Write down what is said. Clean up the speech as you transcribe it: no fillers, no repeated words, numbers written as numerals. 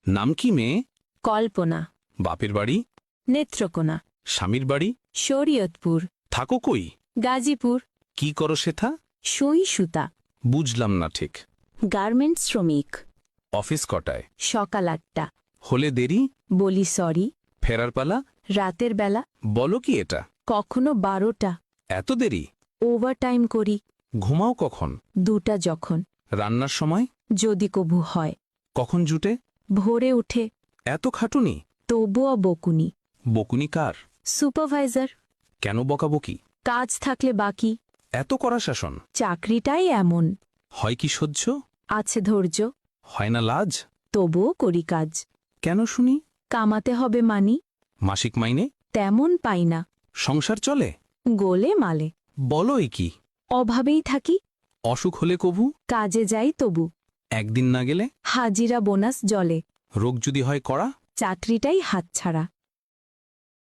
নাম কি মেয়ে? কল্পনা। বাপের বাড়ি? নেত্রকোনা। স্বামীর বাড়ি? শরীয়তপুর। থাকো কই? গাজীপুর। কি করো সেথা? সুই সুতা। বুঝলাম না ঠিক। গার্মেন্টস শ্রমিক। অফিস কটায়? সকাল 8টা। হলে দেরি? বলি সরি। ফেরার পালা? রাতের বেলা। বলো কি এটা? কখনো 12টা। এত দেরি? ওভারটাইম করি। ঘুমাও কখন? 2টা যখন। রান্নার সময়? যদি কবু হয়। কখন জুটে? ভোরে উঠে। এত খাটুনি? তবুও বকুনি। বকুনি কার? সুপারভাইজার। কেন বকাবকি? কাজ থাকলে বাকি। এত কড়া শাসন? চাকরিটাই এমন। হয় কি সহ্য? আছে ধৈর্য। হয় না লাজ? তবুও করি কাজ। কেন শুনি? কামাতে হবে মানি। মাসিক মাইনে? তেমন পাই না। সংসার চলে? গোলে মালে। বলোই কি? অভাবেই থাকি। অসুখ হলে কভু? কাজে যাই তবু। একদিন না গেলে? হাজিরা বোনাস জলে। রোগ যদি হয় কড়া? চাকরিটাই হাতছাড়া।